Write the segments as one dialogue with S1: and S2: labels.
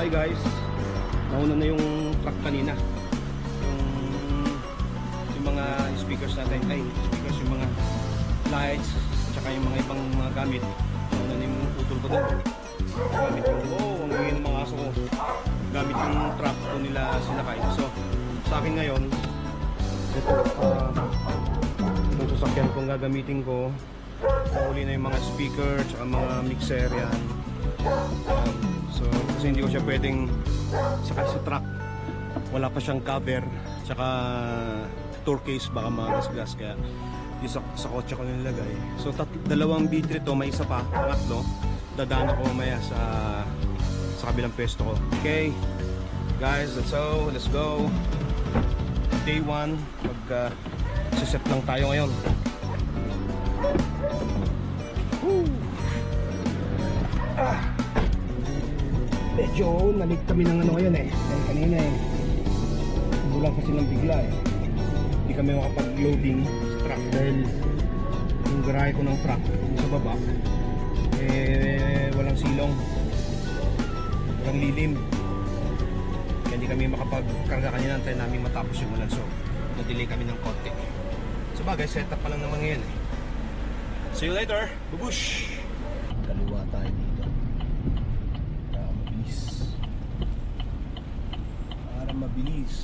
S1: tayo guys. Nauna na yung truck kanina. Yung mga speakers natin, yung mga lights, tsaka yung mga ibang mga gamit. Nauna na yung utol ko doon. Gamit yung, ang ngayon ng mga aso ko. Gamit yung truck ko nila sinakay. So, sa akin ngayon, ito, itong sasakyan kong gagamitin ko. Huli na yung mga speaker, tsaka mga mixer yan. So, kasi hindi ko siya pwedeng sakay sa truck. Wala pa siyang cover, tsaka tour case, baka magasgas. Kaya yung sa kotse ko nilagay. So, dalawang B3 to, may isa pa, pangatlo. Dadaan ako mamaya sa kabilang pwesto ko. Okay, guys, let's go. Day 1, mag-set lang tayo ngayon. Medyo nalig kami ng ano ngayon dahil kanina bulang kasi ng bigla hindi kami makapag-loading sa truck dahil yung garahe ko ng truck sa baba walang silong, walang lilim, kaya hindi kami makapag-karga kanina. Antayin namin matapos yung ulan, so na-delay kami ng konti. So bagay, setup pa lang naman ngayon See you later, bubush! Kaliwa tayo dito para mabilis.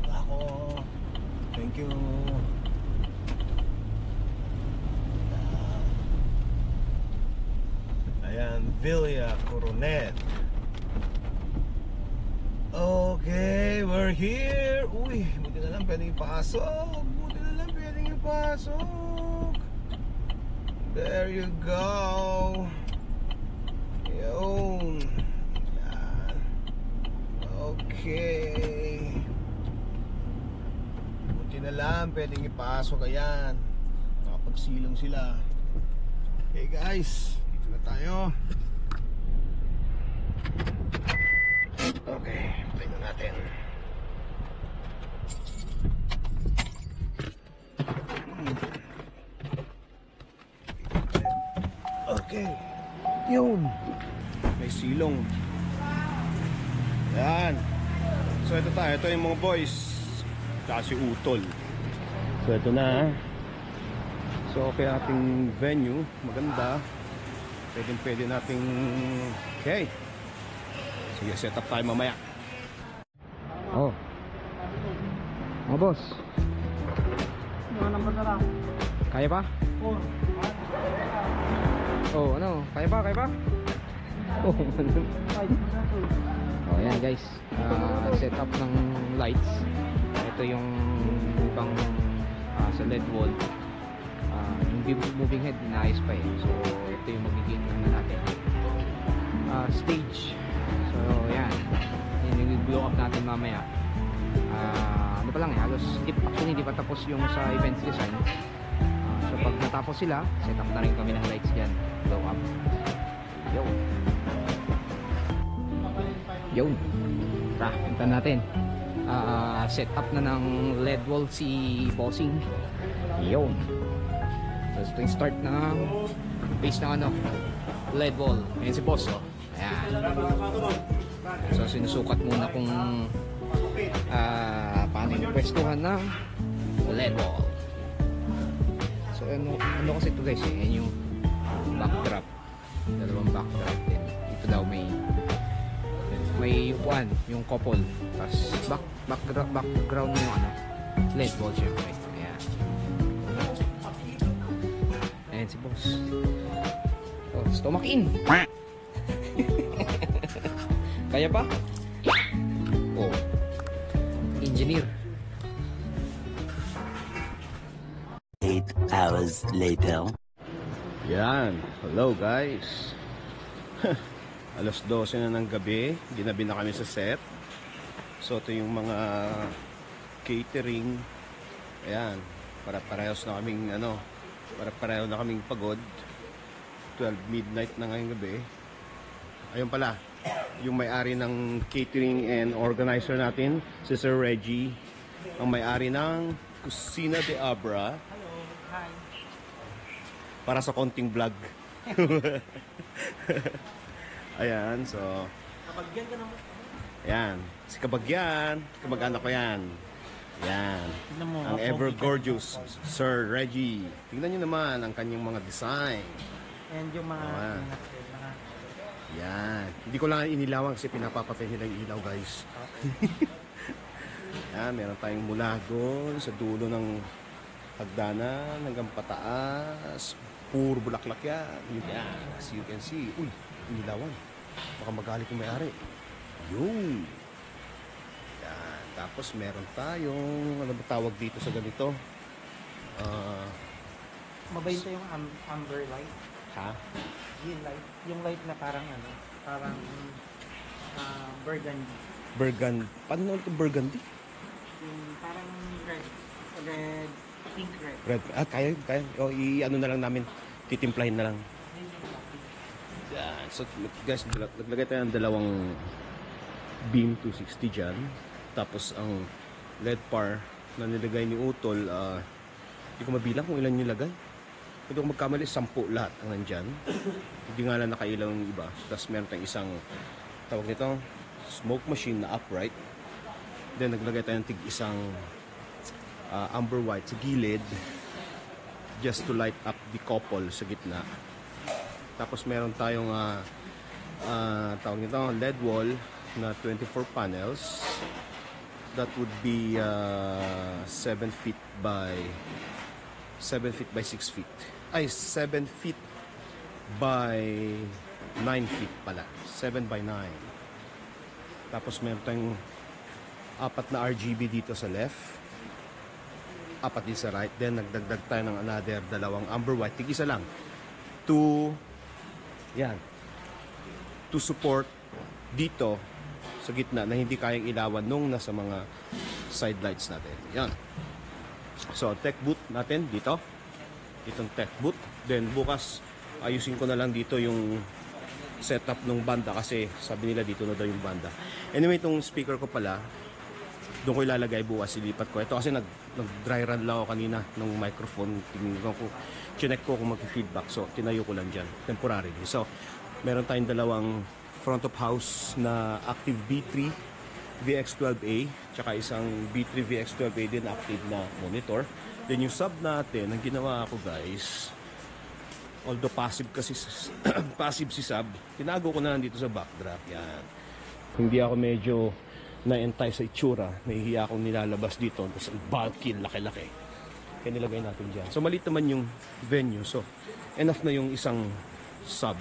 S1: Wala ako. Thank you. Ayan, Villa Coronet. Okay, we're here. Uy, buti na lang pwedeng ipasok. There you go. Yun. Yan. Okay. Buti na lang pwedeng ipasok. Ayan, nakapagsilong sila. Okay guys, dito na tayo. Okay, tingnan natin. Okay, yun, may silong. Yan. So ito tayo, ito yung mga boys kasi utol. So ito na. So okay, ating venue, maganda. Pwede nating okay. Sige, set up tayo mamaya. Oh, mga boss, kaya pa? Oh, ano? Kaya pa? Oh, oh yan guys, set up ng lights. Ito yung ibang sa LED wall. Yung moving head inaayos pa so ito yung magiging natin stage. So yan, yung blow up natin mamaya. Ano pa lang halos hindi pa tapos yung sa events design. So pag natapos sila, set up na rin kami ng lights dyan. Blow up. Yun. Punta natin. Set up na ng LED wall si Bossing. Yun. So ito yung start ng base ng LED wall. Ayan si Boss. Ayan. So sinusukat muna kung paano yung pwestuhan ng LED wall. So ano kasi ito guys yan yung backdrop, dalawang backdrop din. Ito daw may upuan, yung couple, tapos background yung LED wall syempre. Ayan si Boss. Oh, stomach in. Kaya pa? Oh, engineer.
S2: 8 hours later.
S1: Yan, hello guys. Alas 12 na ng gabi, ginabi na kami sa set. So ito yung mga catering. Ayan, para-parehos na kaming para-pareho na kaming pagod. 12 midnight na ngayong gabi. Ayun pala, yung may-ari ng catering and organizer natin, si Sir Reggie, ang may-ari ng Kusina de Abra.
S3: Hello, hi.
S1: Para sa konting vlog. Ayan, so
S3: Kapagyan ka naman.
S1: ayan, si Kabagyan, kamag-anak ko yan. Ayan,
S3: Tignan mo.
S1: ang ever gorgeous Sir Reggie. Tingnan nyo naman ang kanyang mga design.
S3: And yung mga...
S1: Ah.
S3: mga
S1: Yan, hindi ko lang inilawan kasi pinapapatay nila yung ilaw, guys. Yan, meron tayong mula doon sa dulo ng hagdanan hanggang pataas. Puro bulaklak yan. Yan, as you can see. Uy, inilawan. Baka magalit yung may-ari. Yun. Yan, tapos meron tayong, ano ba tawag dito sa ganito?
S3: Mabait yung amber light.
S1: Ha?
S3: Yung light. Yung light na parang ano, parang burgundy.
S1: Paano ito burgundy?
S3: Yung parang red. Red. Pink red.
S1: Red. Kaya. O, i-ano na lang namin. Titimplahin na lang.
S3: Yun yung topic.
S1: Yan. So, guys, naglagay tayo ng dalawang beam 260 dyan. Tapos, ang LED par na nilagay ni Utol, hindi ko mabilang kung ilan nilagay. Hindi ko magkamali, 10 lahat ang nandyan. Hindi nga lang nakailaw yung iba. Tapos, meron tayong isang, tawag nito, smoke machine na upright. Then, naglagay tayo ng isang amber white sa gilid just to light up the couple sa gitna. Tapos meron tayong tawag nito LED wall na 24 panels. That would be 7 feet by 6 feet. Ay, 7 feet by 9 feet pala. 7 by 9. Tapos meron tayong 4 na RGB dito sa left. 4 din sa right. Then nagdagdag tayo ng another 2 amber white. Tig-isa lang. To support dito sa gitna na hindi kayang ilawan nung nasa mga side lights natin. Yan. So, tech boot natin dito. Itong tech boot. Then bukas ayusin ko na lang dito yung setup ng banda kasi sabi nila dito na daw yung banda. Anyway, itong speaker ko pala doon ko ilalagay bukas, ilipat ko. Ito kasi nag-dry run lang ako kanina ng microphone. Tingnan ko, chinek ko kung mag-feedback. So, tinayo ko lang dyan, temporarily. So, meron tayong dalawang front of house na active B3 VX12A, tsaka isang B3 VX12A din active na monitor. Then yung sub natin, ang ginawa ko guys, although passive kasi passive si sub, tinago ko na lang dito sa backdrop. Yan. Hindi ako medyo na-entay sa itsura. Nahihiya akong nilalabas dito. Tapos ang bulky, laki-laki. Kaya nilagay natin dyan. So, maliit naman yung venue. So, enough na yung isang sub.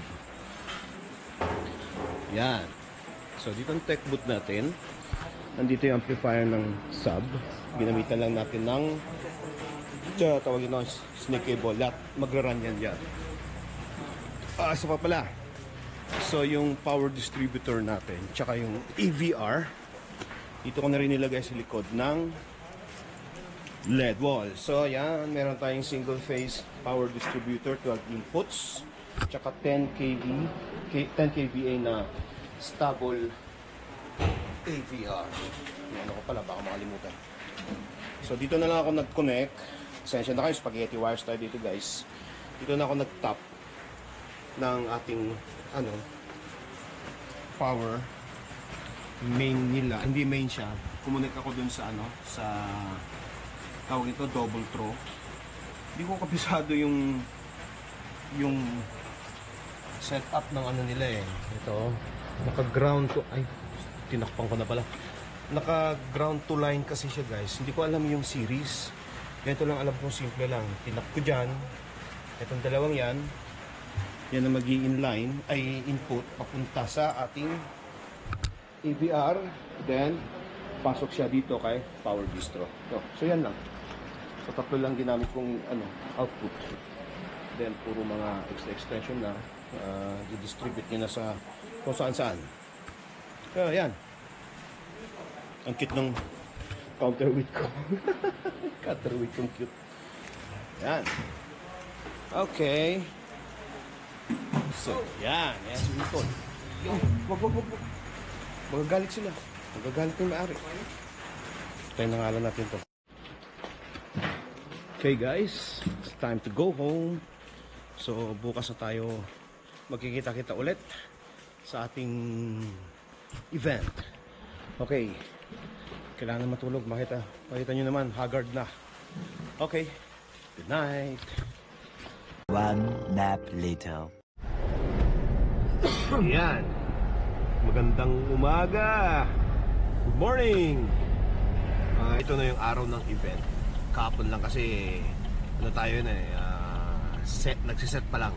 S1: Yan. So, dito ang tech boot natin. Nandito yung amplifier ng sub. Ginamitan lang natin ng tawagin na snake cable. Lahat magra-run yan dyan. Isa pa pala. So, yung power distributor natin, tsaka yung EVR, dito ko na rin nilagay sa likod ng LED wall. So, yan. Meron tayong single phase power distributor, 12 inputs. Tsaka 10 kVA na stable AVR. Ano ko pala, baka makalimutan. So, dito na lang ako nag-connect. Essential na kayo, spaghetti wires tayo dito guys. Dito na ako nag-top ng ating power main nila, hindi main siya. Kumunik ako dun sa sa tawag ito double throw. Hindi ko kabisado yung setup ng nila eh. Ito, naka-ground to, ay tinakpan ko na pala. Naka-ground to line kasi siya guys. Hindi ko alam yung series. Ganito lang alam ko, simple lang. Tinap ko dyan. Itong dalawang yan ang mag-i-inline ay input papunta sa ating AVR, then pasok siya dito kay power distro. So yan lang. So tatlo lang ginamit kong output. Then puro mga extra extension na i-distribute niya na sa kung saan. So yan. Ang cute ng counterweight ko. Counterweight kong cute. Yan. Okay. So, yan. Yan si Utol. Wag. Magagalit sila. Magagalit yung may-ari. Tayo na ngalan natin to. Okay guys, it's time to go home. So, bukas na tayo magkikita-kita ulit sa ating event. Okay. Kailangan matulog. Makita nyo naman, haggard na. Okay. Good night.
S2: One nap later.
S1: Yan. Magandang umaga. Good morning. Ito na yung araw ng event. Kahapon lang kasi ano tayo na nagsiset pa lang.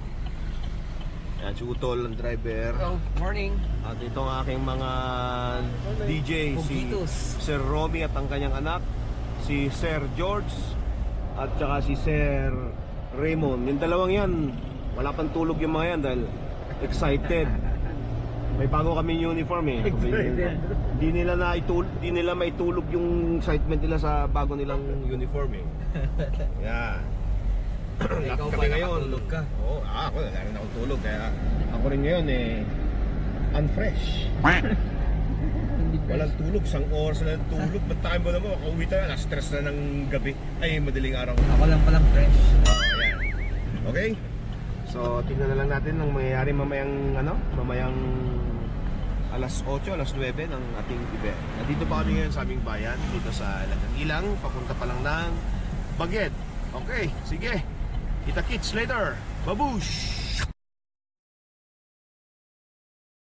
S1: Yan, si Utol ang driver.
S3: Hello, morning.
S1: At ito ang aking mga DJ, si
S3: Pogitos.
S1: Sir Romy at ang kanyang anak, si Sir George at saka si Sir Raymond. Yung dalawang yan, wala pang tulog yung mga yan dahil excited. May bago kami uniform eh. Di nila maitulog yung excitement nila sa bago nilang uniform eh. Yan.
S3: Ikaw
S1: Kami
S3: ba
S1: ngayon.
S3: nakatulog ka?
S1: Oo, ako wala rin akong tulog kaya ako rin ngayon unfresh. Walang tulog, isang oras na lang tulog. Ba't tayo ba naman? Makauwi tayo, alas 3 na ng gabi. Ay, madaling araw.
S3: Ako lang palang fresh.
S1: Ayan. Okay? So, tingnan na lang natin ang mangyayari mamayang alas 8, alas 9 ng ating event. Nandito pa kami ngayon sa aming bayan, dito sa Langangilang, papunta pa lang ng Baguette. Okay, sige. Kita-kits later. Babush!